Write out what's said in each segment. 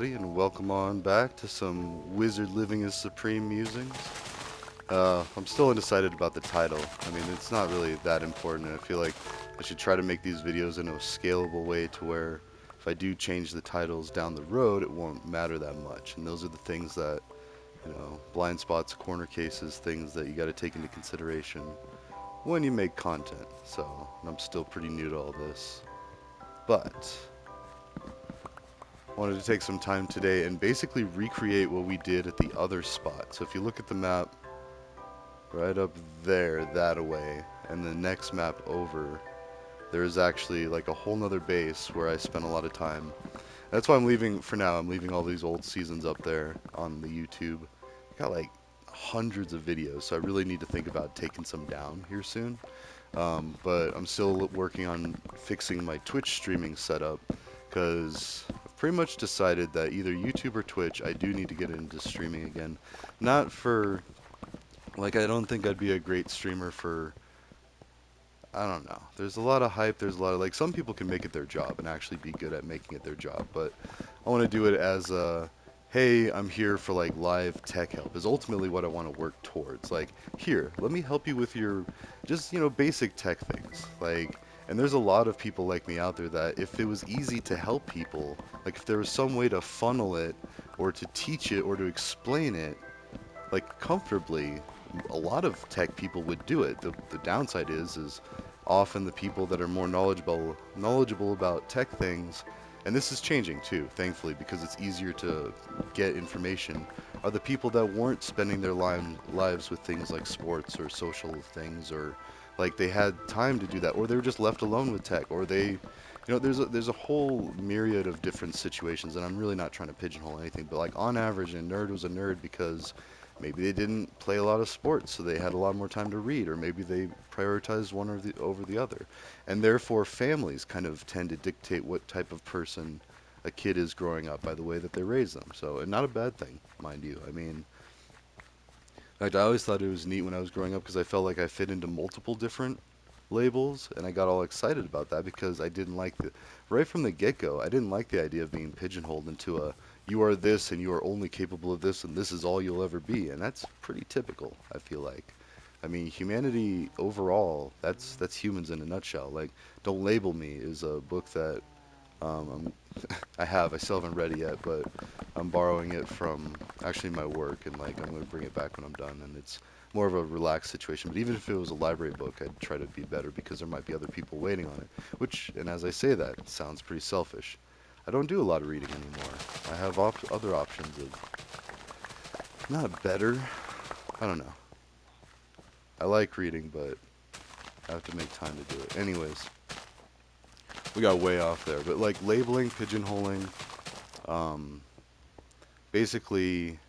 everybody, and welcome on back to some Wizard Living as Supreme musings. I'm still undecided about the title. I mean, it's not really that important, and I feel like I should try to make these videos in a scalable way to where if I do change the titles down the road, it won't matter that much. And those are the things that, blind spots, corner cases, things that you got to take into consideration when you make content. So, and I'm still pretty new to all this. But wanted to take some time today and basically recreate what we did at the other spot. So if you look at the map right up there, that away, and the next map over, there's actually like a whole nother base where I spent a lot of time. That's why I'm leaving for now. I'm leaving all these old seasons up there on the YouTube. I got like hundreds of videos, so I really need to think about taking some down here soon. But I'm still working on fixing my Twitch streaming setup because I've pretty much decided that either YouTube or Twitch, I do need to get into streaming again. Not for, like, I don't think I'd be a great streamer for, I don't know. There's a lot of hype, there's a lot of, like, some people can make it their job and actually be good at making it their job, but I want to do it as a, hey, I'm here for like live tech help is ultimately what I want to work towards. Like, here, let me help you with your just, basic tech things. Like, and there's a lot of people like me out there that if it was easy to help people, like if there was some way to funnel it or to teach it or to explain it, like comfortably, a lot of tech people would do it. The downside is often the people that are more knowledgeable about tech things, and this is changing too, thankfully, because it's easier to get information, are the people that weren't spending their lives with things like sports or social things, or like they had time to do that, or they were just left alone with tech, or they, there's a whole myriad of different situations, and I'm really not trying to pigeonhole anything, but like on average, a nerd was a nerd because maybe they didn't play a lot of sports, so they had a lot more time to read, or maybe they prioritized one over the other. And therefore, families kind of tend to dictate what type of person a kid is growing up by the way that they raise them. So, and not a bad thing, mind you. I mean, in fact, I always thought it was neat when I was growing up because I felt like I fit into multiple different labels, and I got all excited about that because I didn't like right from the get-go, I didn't like the idea of being pigeonholed into a you are this and you are only capable of this and this is all you'll ever be, and that's pretty typical, I feel like. I mean, humanity overall, that's humans in a nutshell. Like, Don't Label Me is a book that I still haven't read it yet, but I'm borrowing it from actually my work, and like I'm going to bring it back when I'm done, and it's more of a relaxed situation. But even if it was a library book, I'd try to be better because there might be other people waiting on it. Which, and as I say that, it sounds pretty selfish. I don't do a lot of reading anymore. I have other options of not better. I don't know. I like reading, but I have to make time to do it. Anyways, we got way off there. But like labeling, pigeonholing, um, basically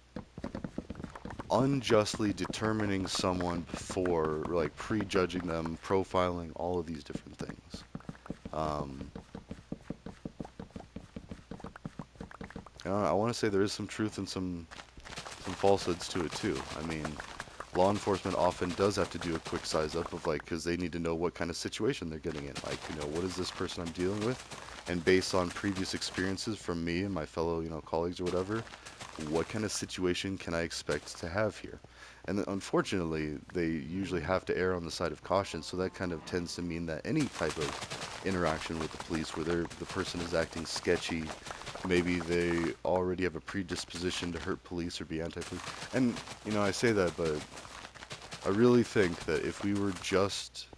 unjustly determining someone before, like prejudging them, profiling, all of these different things. Um, I want to say there is some truth and some falsehoods to it too. I mean, law enforcement often does have to do a quick size up of like, because they need to know what kind of situation they're getting in. Like, what is this person I'm dealing with? And based on previous experiences from me and my fellow, colleagues or whatever, what kind of situation can I expect to have here? And then unfortunately, they usually have to err on the side of caution, so that kind of tends to mean that any type of interaction with the police where the person is acting sketchy, maybe they already have a predisposition to hurt police or be anti-police. And, I say that, but I really think that if we were just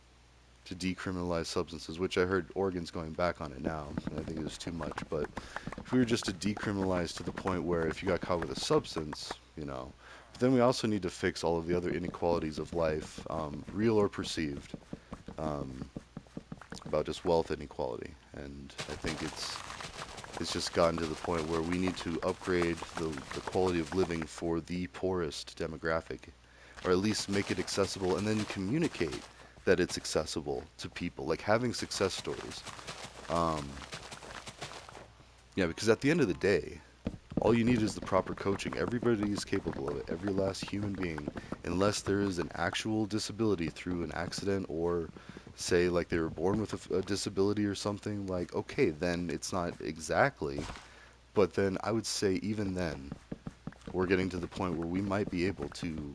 to decriminalize substances, which I heard Oregon's going back on it now, and I think it was too much, but if we were just to decriminalize to the point where if you got caught with a substance, but then we also need to fix all of the other inequalities of life, real or perceived, um, about just wealth inequality. And I think it's just gotten to the point where we need to upgrade the quality of living for the poorest demographic, or at least make it accessible and then communicate that it's accessible to people, like having success stories. Um, yeah, because at the end of the day, all you need is the proper coaching. Everybody is capable of it, every last human being, unless there is an actual disability through an accident or say like they were born with a disability or something, like okay, then it's not exactly But then I would say even then, we're getting to the point where we might be able to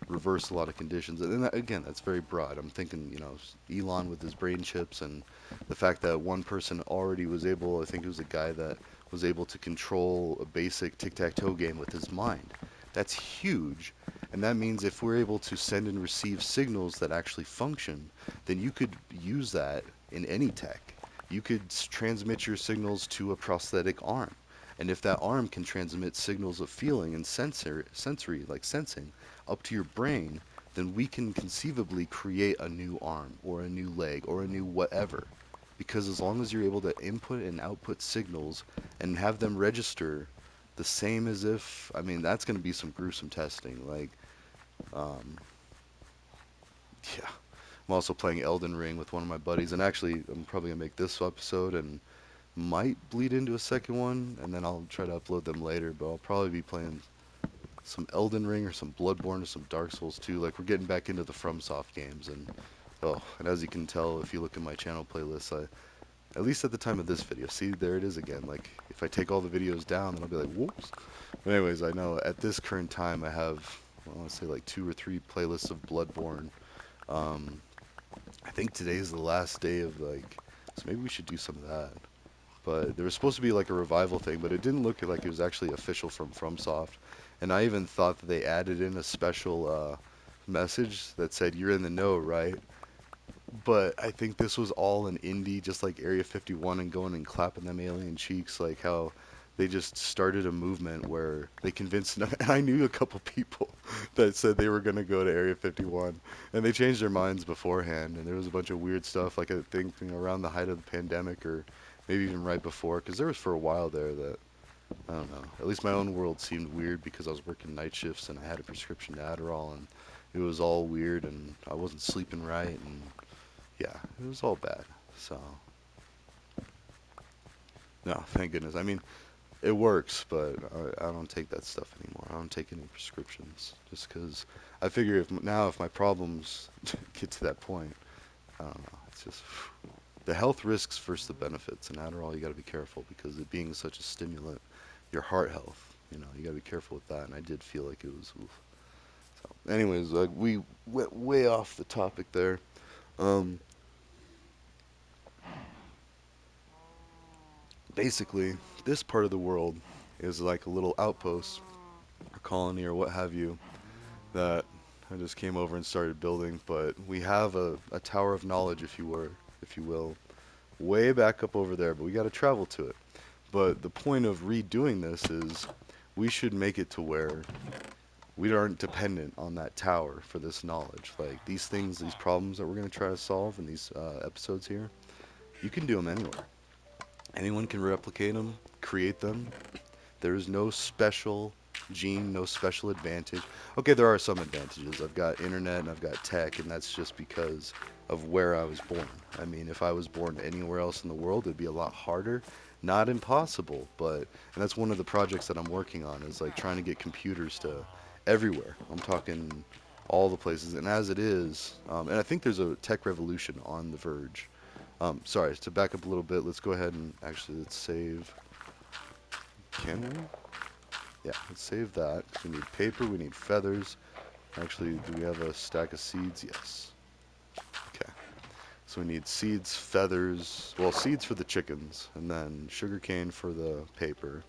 reverse a lot of conditions. And then again, that's very broad. I'm thinking, Elon with his brain chips and the fact that one person already was able, I think it was a guy that was able to control a basic tic-tac-toe game with his mind. That's huge. And that means if we're able to send and receive signals that actually function, then you could use that in any tech. You could transmit your signals to a prosthetic arm. And if that arm can transmit signals of feeling and sensory, like sensing, up to your brain, then we can conceivably create a new arm or a new leg or a new whatever. Because as long as you're able to input and output signals and have them register the same as if, I mean, that's going to be some gruesome testing. Like, um, yeah. I'm also playing Elden Ring with one of my buddies, and actually, I'm probably going to make this episode and might bleed into a second one, and then I'll try to upload them later, but I'll probably be playing some Elden Ring or some Bloodborne or some Dark Souls too. Like we're getting back into the FromSoft games, and and as you can tell if you look at my channel playlist, at least at the time of this video, see there it is again. Like if I take all the videos down, then I'll be like, whoops. But anyways, I know at this current time I have, I want to say like 2 or 3 playlists of Bloodborne. Um, I think today's the last day of like, so maybe we should do some of that. But there was supposed to be like a revival thing, but it didn't look like it was actually official from FromSoft. And I even thought that they added in a special message that said, "You're in the know, right?" But I think this was all an indie, just like Area 51 and going and clapping them alien cheeks, like how they just started a movement where they convinced. And I knew a couple people that said they were going to go to Area 51, and they changed their minds beforehand. And there was a bunch of weird stuff, like I think around the height of the pandemic, or maybe even right before, because there was for a while there that I don't know. At least my own world seemed weird because I was working night shifts and I had a prescription to Adderall, and it was all weird, and I wasn't sleeping right, and yeah, it was all bad. So, no, thank goodness. I mean, it works, but I don't take that stuff anymore. I don't take any prescriptions just because I figure if my problems get to that point, I don't know. It's just the health risks versus the benefits, and Adderall you got to be careful because it being such a stimulant, your heart health, you got to be careful with that. And I did feel like it was. Oof. So, anyways, like we went way off the topic there. Um, Basically, this part of the world is like a little outpost or colony or what have you that I just came over and started building. But we have a tower of knowledge, if you will, way back up over there. But we got to travel to it. But the point of redoing this is we should make it to where we aren't dependent on that tower for this knowledge. Like these things, these problems that we're going to try to solve in these episodes here, you can do them anywhere. Anyone can replicate them, create them. There is no special gene, no special advantage. Okay, there are some advantages. I've got internet and I've got tech, and that's just because of where I was born. I mean, if I was born anywhere else in the world, it'd be a lot harder. Not impossible, but and that's one of the projects that I'm working on is like trying to get computers to everywhere. I'm talking all the places, and as it is, and I think there's a tech revolution on the verge. Sorry, to back up a little bit, let's go ahead and actually let's save. Can we? Yeah, let's save that. We need paper, we need feathers. Actually, do we have a stack of seeds? Yes. Okay. So we need seeds, feathers, well, seeds for the chickens, and then sugarcane for the paper,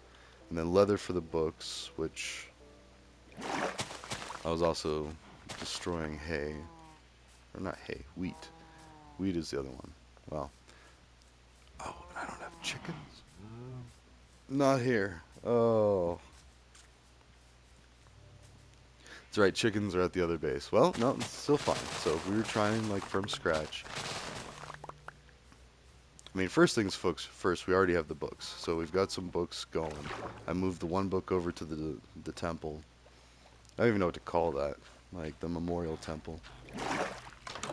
and then leather for the books, which I was also destroying hay. Or not hay, wheat. Wheat is the other one. Well, oh, I don't have chickens? Not here. Oh. That's right, chickens are at the other base. Well, no, it's still fine. So if we were trying like from scratch, I mean, first things folks first, we already have the books. So we've got some books going. I moved the one book over to the temple. I don't even know what to call that. Like the memorial temple.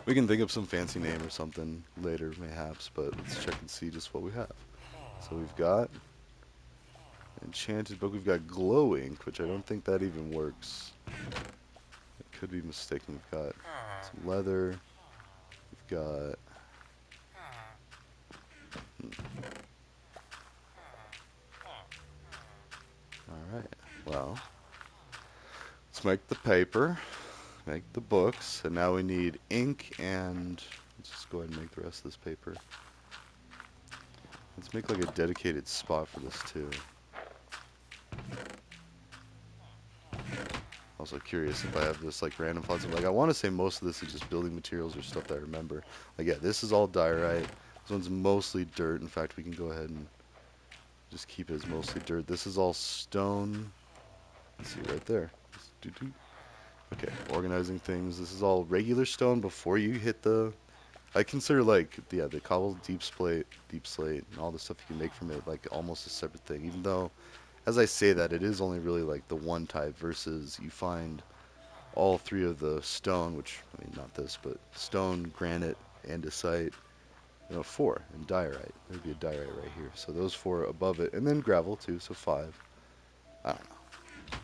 We can think of some fancy name or something later, mayhaps, but let's check and see just what we have. So we've got enchanted book. We've got glow ink, which I don't think that even works. I could be mistaken. We've got some leather. We've got Well, let's make the paper, make the books, and now we need ink and let's just go ahead and make the rest of this paper. Let's make like a dedicated spot for this too. Also curious if I have this like random thoughts of like I want to say most of this is just building materials or stuff that I remember. Like yeah, this is all diorite. This one's mostly dirt. In fact, we can go ahead and just keep it as mostly dirt. This is all stone. Let's see right there. Okay, organizing things. This is all regular stone before you hit the. I consider like yeah the cobble deep slate, and all the stuff you can make from it like almost a separate thing. Even though, as I say that, it is only really like the one type versus you find all three of the stone, which I mean not this, but stone, granite, andesite. You know, four and diorite. There'd be a diorite right here. So those four above it, and then gravel too. So five. I don't know.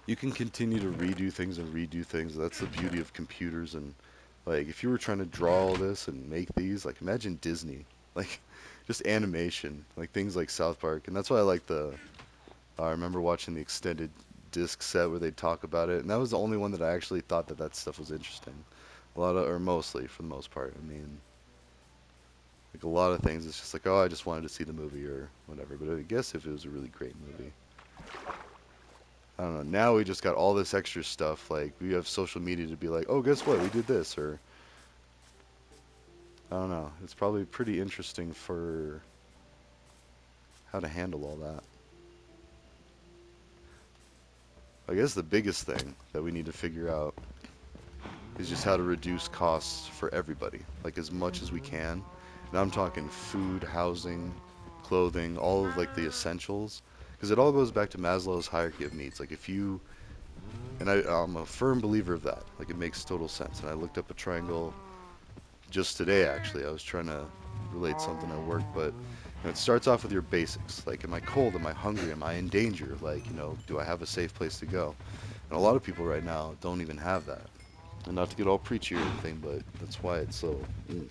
You can continue to redo things and redo things. That's the beauty of computers. And like if you were trying to draw all this and make these, like imagine Disney, like just animation, like things like South Park. And that's why I like the. I remember watching the extended disc set where they talk about it, and that was the only one that I actually thought that that stuff was interesting. A lot of, or mostly for the most part. I mean, like a lot of things, it's just like, oh, I just wanted to see the movie or whatever. But I guess if it was a really great movie, I don't know. Now we just got all this extra stuff. Like we have social media to be like, oh, guess what? We did this, or I don't know. It's probably pretty interesting for how to handle all that. I guess the biggest thing that we need to figure out is just how to reduce costs for everybody, like as much as we can. And I'm talking food, housing, clothing, all of like the essentials, because it all goes back to Maslow's hierarchy of needs. Like if you, and I'm a firm believer of that. Like it makes total sense. And I looked up a triangle just today. Actually, I was trying to relate something at work, but it starts off with your basics. Like, am I cold? Am I hungry? Am I in danger? Like, do I have a safe place to go? And a lot of people right now don't even have that. And not to get all preachy or anything, but that's why it's so. Mm.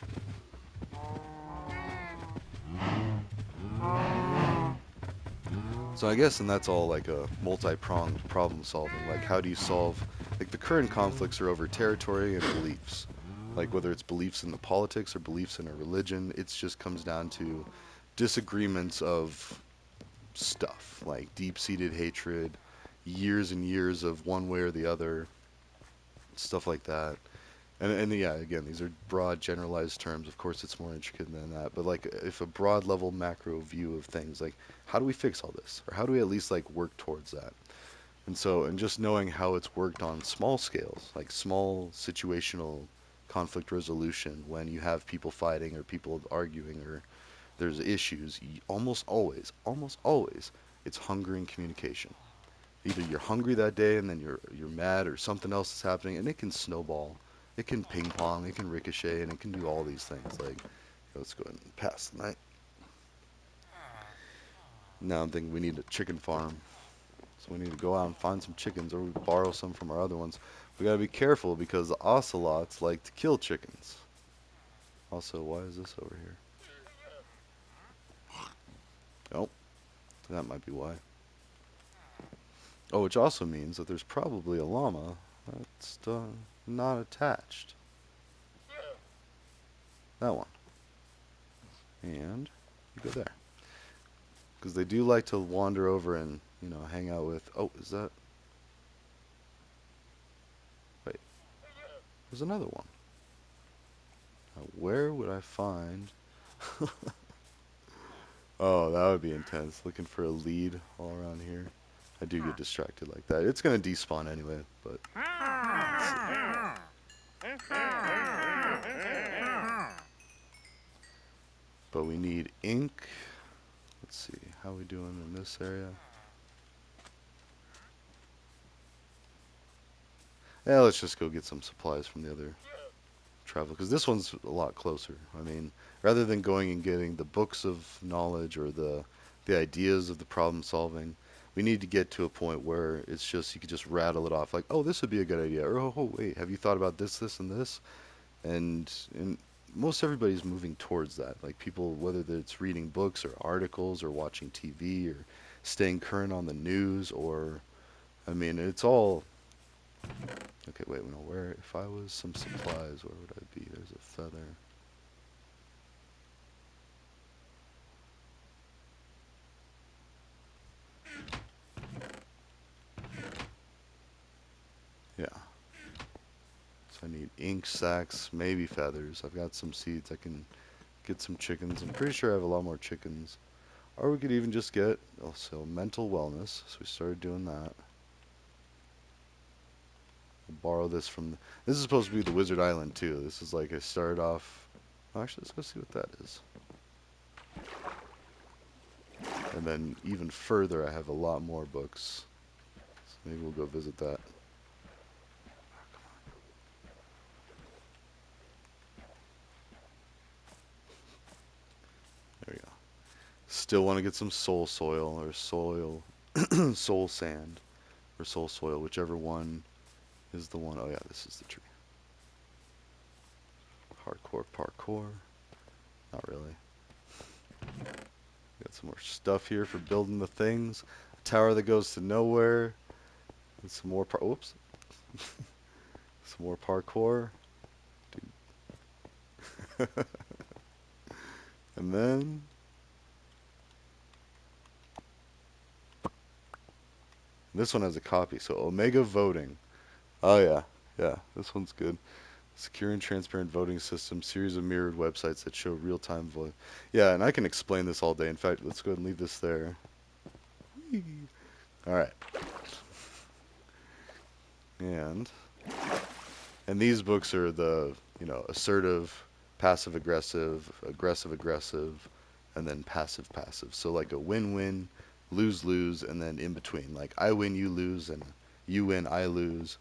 So I guess, and that's all like a multi-pronged problem solving. Like, how do you solve? Like, the current conflicts are over territory and beliefs. Like, whether it's beliefs in the politics or beliefs in a religion, it just comes down to disagreements of stuff, like deep-seated hatred, years and years of one way or the other, stuff like that. And yeah, again, these are broad, generalized terms. Of course, it's more intricate than that. But like, if a broad level macro view of things, like, how do we fix all this, or how do we at least like work towards that? And so, and just knowing how it's worked on small scales, like small situational conflict resolution, when you have people fighting or people arguing or there's issues, almost always, it's hunger and communication. Either you're hungry that day and then you're mad or something else is happening and it can snowball. It can ping pong, it can ricochet, and it can do all these things. Like, let's go ahead and pass the night. Now I'm thinking we need a chicken farm. So we need to go out and find some chickens or we borrow some from our other ones. We gotta be careful because the ocelots like to kill chickens. Also, why is this over here? Nope, that might be why. Oh, which also means that there's probably a llama that's not attached. That one. And you go there. Because they do like to wander over and, hang out with. Oh, is that. Wait, there's another one. Now, where would I find. Oh, that would be intense. Looking for a lead all around here. I do get distracted like that. It's going to despawn anyway, but. But we need ink. Let's see. How we doing in this area? Yeah, let's just go get some supplies from the other travel because this one's a lot closer. I mean, rather than going and getting the books of knowledge or the ideas of the problem solving, we need to get to a point where it's just you could just rattle it off like, oh, this would be a good idea, or oh, wait, have you thought about this, this, and this? And most everybody's moving towards that. Like people, whether it's reading books or articles or watching TV or staying current on the news, or I mean, it's all okay. Wait, no, where if I was some supplies, where would I be? There's a feather. Yeah. So I need ink sacks, maybe feathers. I've got some seeds. I can get some chickens. I'm pretty sure I have a lot more chickens. Or we could even just get also mental wellness. So we started doing that. We'll borrow this from. This is supposed to be the Wizard Island too. This is like I started off. Oh, actually, let's go see what that is. And then even further, I have a lot more books. So maybe we'll go visit that. There we go. Still want to get some soul soil or soil, soul sand or soul soil, whichever one is the one. Oh yeah, this is the tree. Hardcore parkour. Not really. Got some more stuff here for building the things. A tower that goes to nowhere. And some more whoops. Some more parkour. And then this one has a copy. So Omega voting. Oh yeah. Yeah, this one's good. Secure and transparent voting system, series of mirrored websites that show real-time vote. Yeah, and I can explain this all day. In fact, let's go ahead and leave this there. All right. And these books are the, assertive, passive aggressive, aggressive aggressive, and then passive passive. So like a win-win, lose-lose, and then in between. Like I win, you lose, and you win, I lose.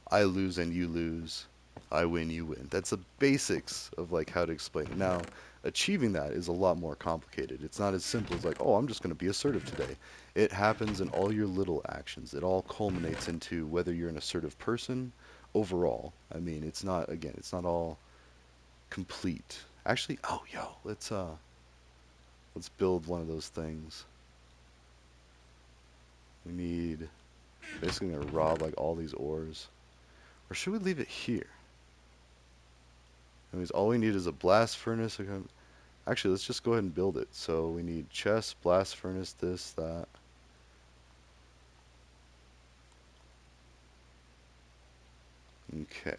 I lose and you lose. I win, you win. That's the basics of like how to explain it. Now, achieving that is a lot more complicated. It's not as simple as like, oh, I'm just going to be assertive today. It happens in all your little actions. It all culminates into whether you're an assertive person overall. I mean, it's not again, it's not all complete. Actually, oh, yo, let's build one of those things. We need basically gonna rob like all these ores. Or should we leave it here? I mean, all we need is a blast furnace. Actually, let's just go ahead and build it. So we need chest, blast furnace, this, that. Okay.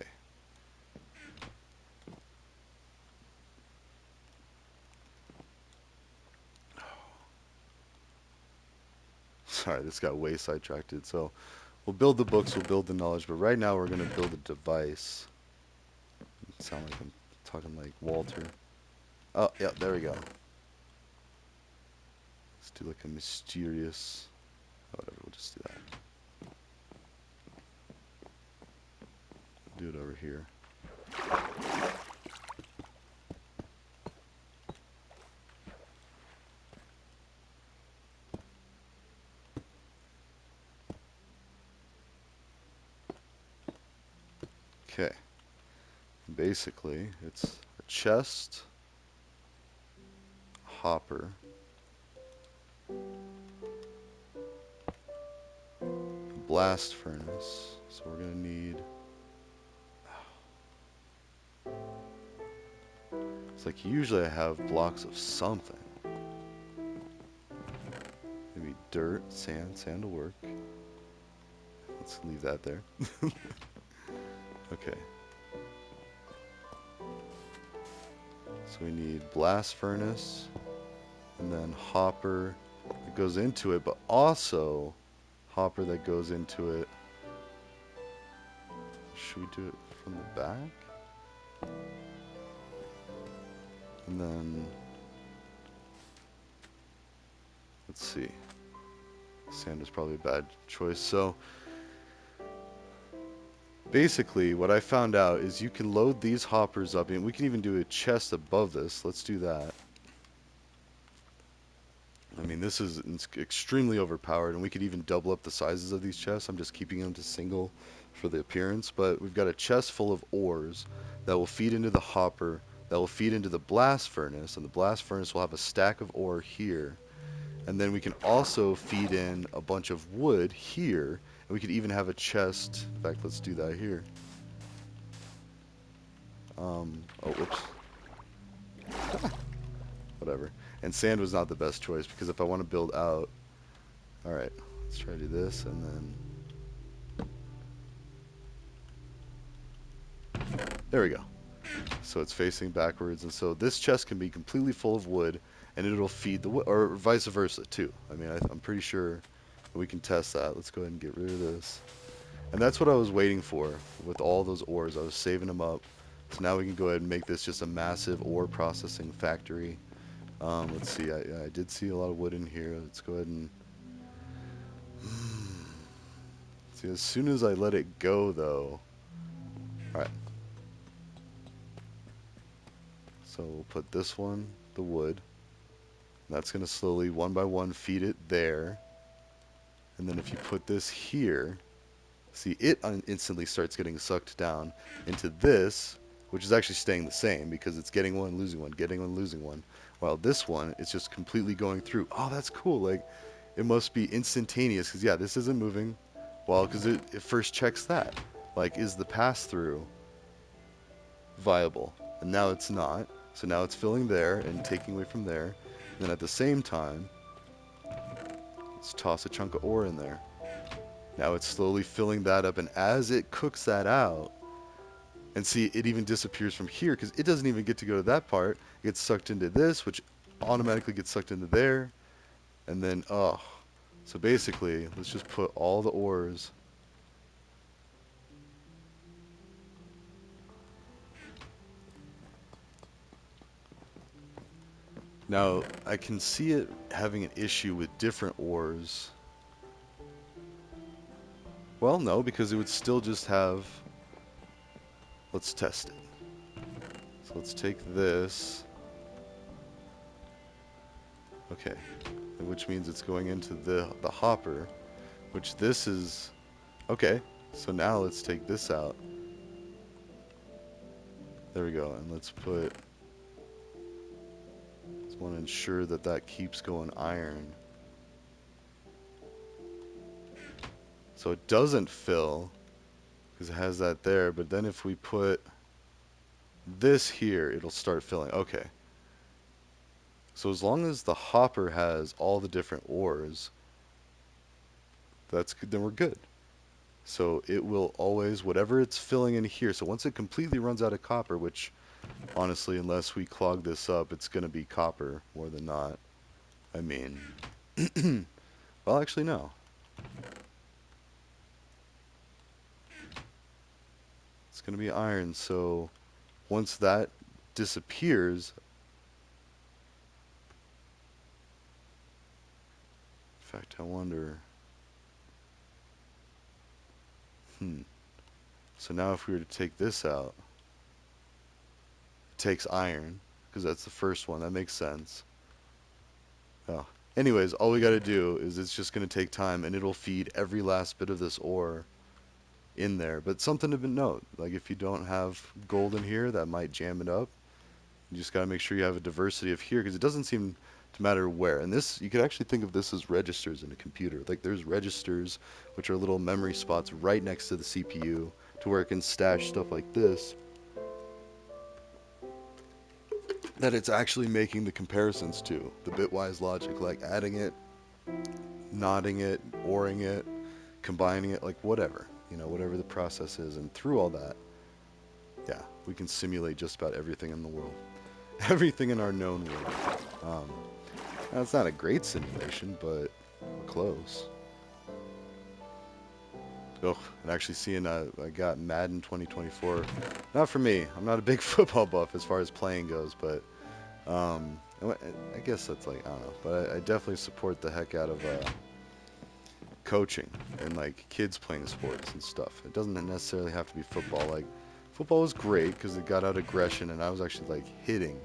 Sorry, this got way sidetracked. So we'll build the books, we'll build the knowledge, but right now we're going to build a device. Sound like I'm talking like Walter. Oh, yeah, there we go. Let's do like a mysterious. Oh, whatever, we'll just do that. Do it over here. Okay. Basically, it's a chest, hopper, blast furnace. So we're going to need. It's like usually I have blocks of something. Maybe dirt, sand. Sand will work. Let's leave that there. Okay. So we need blast furnace, and then hopper that goes into it, but also hopper that goes into it. Should we do it from the back? And then, let's see. Sand is probably a bad choice. So basically what I found out is you can load these hoppers up, and we can even do a chest above this. Let's do that. I mean, this is extremely overpowered, and we could even double up the sizes of these chests. I'm just keeping them to single for the appearance, but we've got a chest full of ores that will feed into the hopper, that will feed into the blast furnace, and the blast furnace will have a stack of ore here, And then we can also feed in a bunch of wood here. And we could even have a chest. In fact, let's do that here. Oh, whoops. Whatever. And sand was not the best choice because if I want to build out... Alright, let's try to do this and then... There we go. So it's facing backwards, and so this chest can be completely full of wood, and it'll feed the wood, or vice versa too. I mean, I'm pretty sure we can test that. Let's go ahead and get rid of this. And that's what I was waiting for with all those ores. I was saving them up. So now we can go ahead and make this just a massive ore processing factory. Let's see, I did see a lot of wood in here. Let's go ahead and... See, as soon as I let it go, though... Alright. So we'll put this one, the wood. That's going to slowly, one by one, feed it there. And then if you put this here, see, it instantly starts getting sucked down into this, which is actually staying the same because it's getting one, losing one, getting one, losing one. While this one, it's just completely going through. Oh, that's cool. Like, it must be instantaneous because, yeah, this isn't moving. Well, because it first checks that. Like, is the pass-through viable? And now it's not. So now it's filling there and taking away from there. And then at the same time, let's toss a chunk of ore in there. Now it's slowly filling that up, and as it cooks that out, and see, it even disappears from here because it doesn't even get to go to that part. It gets sucked into this, which automatically gets sucked into there, and then, oh. So basically, let's just put all the ores. Now, I can see it having an issue with different ores. Well, no, because it would still just have... Let's test it. So let's take this. Okay. Which means it's going into the hopper, which this is... Okay. So now let's take this out. There we go. And let's put... Just want to ensure that that keeps going iron. So it doesn't fill, because it has that there, but then if we put this here, it'll start filling. Okay. So as long as the hopper has all the different ores, that's good, then we're good. So it will always, whatever it's filling in here, so once it completely runs out of copper, which honestly, unless we clog this up, it's going to be copper more than not. I mean, well, actually, no. It's going to be iron, so once that disappears, in fact, I wonder, so now if we were to take this out, it takes iron, because that's the first one, that makes sense. Oh. Anyways, all we got to do is it's just going to take time, and it'll feed every last bit of this ore in there. But something to note, like if you don't have gold in here, that might jam it up. You just got to make sure you have a diversity of here, because it doesn't seem to matter where. And this, you could actually think of this as registers in a computer. Like there's registers, which are little memory spots right next to the CPU, to where it can stash stuff like this, that it's actually making the comparisons to, the bitwise logic, like adding it, knotting it, oring it, combining it, like whatever, whatever the process is. And through all that, yeah, we can simulate just about everything in the world. Everything in our known world. Now it's not a great simulation, but we're close. Oh, and actually seeing I got Madden 2024. Not for me. I'm not a big football buff as far as playing goes, but I guess that's like, I don't know. But I definitely support the heck out of coaching and like kids playing sports and stuff. It doesn't necessarily have to be football. Like football was great because it got out aggression, and I was actually like hitting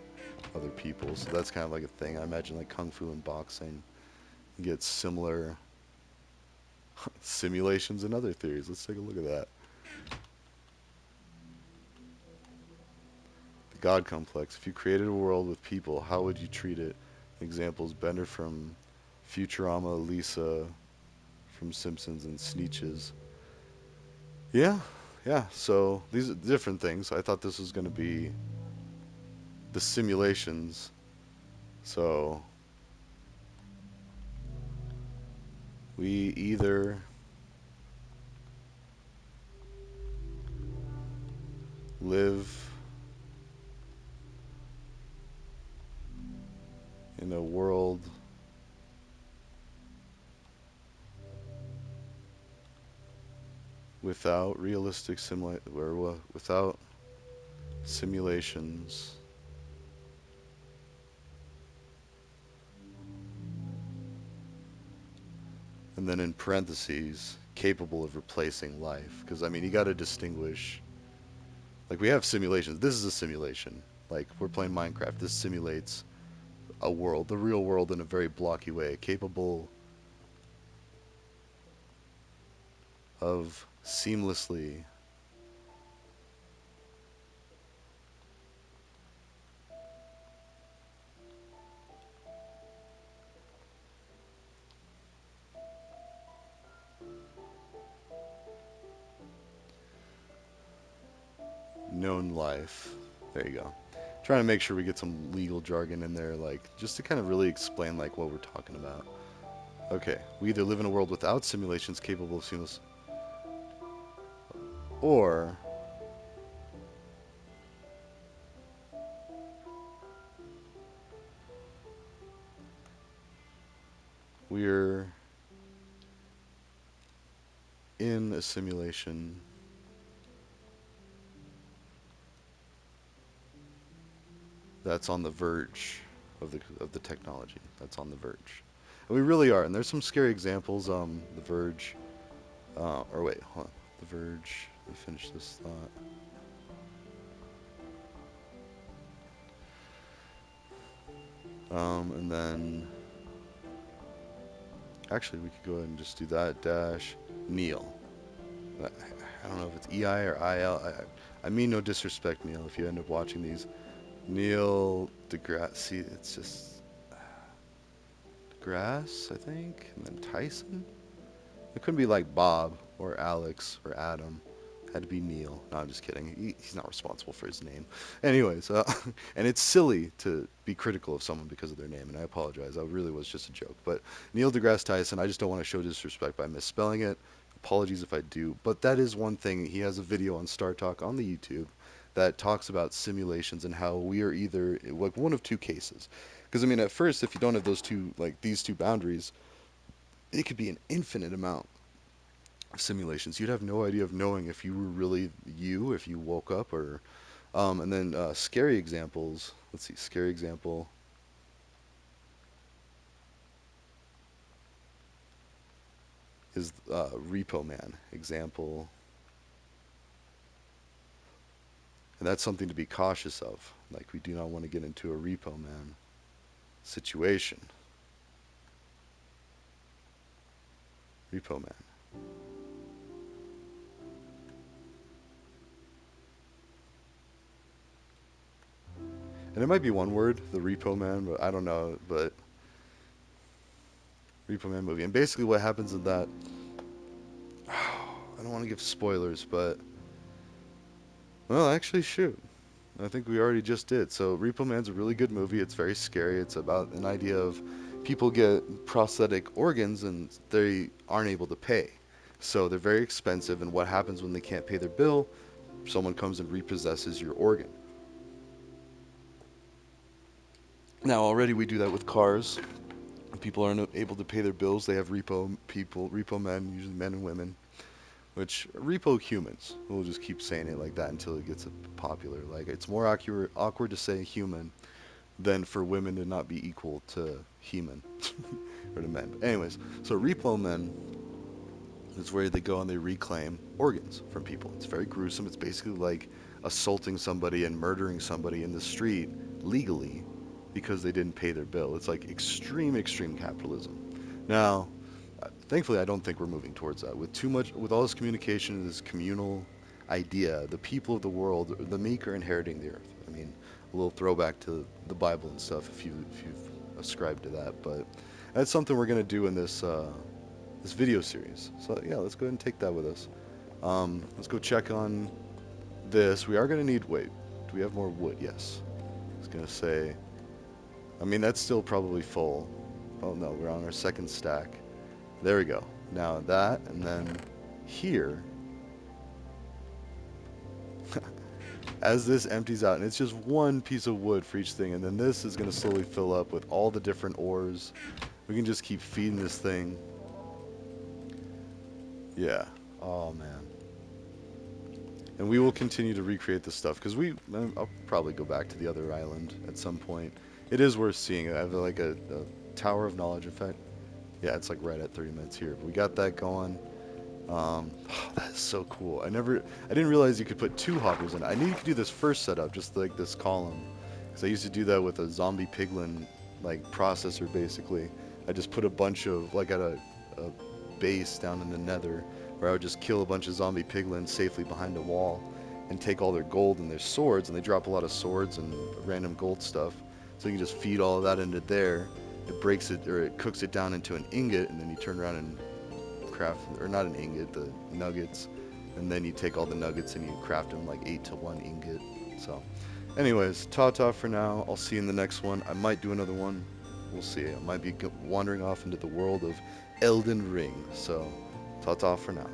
other people, so that's kind of like a thing. I imagine like kung fu and boxing get similar simulations and other theories. Let's take a look at that. The God complex. If you created a world with people, how would you treat it? Examples: Bender from Futurama, Lisa from Simpsons, and Sneetches. Yeah, yeah. So these are different things. I thought this was going to be the simulations. So we either live in a world without without simulations, and then in parentheses, capable of replacing life. Because I mean, you got to distinguish. Like we have simulations. This is a simulation. Like we're playing Minecraft. This simulates a world, the real world, in a very blocky way, capable of seamlessly known life. There you go. Trying to make sure we get some legal jargon in there, like just to kind of really explain like what we're talking about. Okay, we either live in a world without simulations capable of seamless, or we're in a simulation that's on the verge of the technology. That's on the verge, and we really are. And there's some scary examples. The verge. Or wait, hold on. The verge. Let me finish this thought. And then actually we could go ahead and just do that dash Neil. I don't know if it's EI or IL. I mean no disrespect, Neil, if you end up watching these. Neil deGrasse. See, it's just deGrasse, I think, and then Tyson. It couldn't be like Bob or Alex or Adam. It had to be Neil. No, I'm just kidding. He's not responsible for his name. Anyways, and it's silly to be critical of someone because of their name, and I apologize. That really was just a joke. But Neil deGrasse Tyson, I just don't want to show disrespect by misspelling it. Apologies if I do. But that is one thing. He has a video on Star Talk on the YouTube that talks about simulations and how we are either like one of two cases. Because I mean, at first, if you don't have those two, like these two boundaries, it could be an infinite amount simulations. You'd have no idea of knowing if you were really you, if you woke up, or and then scary examples. Let's see, scary example is Repo Man example, and that's something to be cautious of. Like we do not want to get into a Repo Man situation. Repo Man, and it might be one word, the Repo Man, but I don't know. But Repo Man movie, and basically what happens in that. I don't want to give spoilers, but well, actually, shoot. I think we already just did. So Repo Man's a really good movie. It's very scary. It's about an idea of people get prosthetic organs and they aren't able to pay. So they're very expensive, and what happens when they can't pay their bill? Someone comes and repossesses your organ. Now already we do that with cars. If people aren't able to pay their bills, they have repo men, usually men and women, which repo humans. We'll just keep saying it like that until it gets popular. Like it's more awkward to say human than for women to not be equal to human or to men. But anyways, so repo men is where they go and they reclaim organs from people. It's very gruesome. It's basically like assaulting somebody and murdering somebody in the street legally because they didn't pay their bill. It's like extreme, extreme capitalism. Now, thankfully, I don't think we're moving towards that. With too much, with all this communication, this communal idea, the people of the world, the meek are inheriting the earth. A little throwback to the Bible and stuff, if you've ascribed to that. But That's something we're gonna do in this this video series. So yeah, let's go ahead and take that with us. Let's go check on this. We are gonna need. Wait, do we have more wood? Yes. I was gonna say. I mean, that's still probably full. Oh no, we're on our second stack. There we go. Now that, and then here, as this empties out, and it's just one piece of wood for each thing, and then this is gonna slowly fill up with all the different ores. We can just keep feeding this thing. Yeah. Oh man. And we will continue to recreate this stuff because I'll probably go back to the other island at some point. It is worth seeing. I have like a tower of knowledge. In fact, yeah, it's like right at 30 minutes here. But we got that going. Oh, that is so cool. I didn't realize you could put two hoppers in it. I knew you could do this first setup, just like this column, because I used to do that with a zombie piglin like processor. Basically, I just put a bunch of like at a base down in the nether, where I would just kill a bunch of zombie piglins safely behind a wall, and take all their gold and their swords, and they drop a lot of swords and random gold stuff. So you can just feed all of that into there. It breaks it or it cooks it down into an ingot, and then you turn around and craft, or not an ingot, the nuggets, and then you take all the nuggets and you craft them like 8 to 1 ingot. So anyways, ta-ta for now. I'll see you in the next one. I might do another one. We'll see. I might be wandering off into the world of Elden Ring. So ta-ta for now.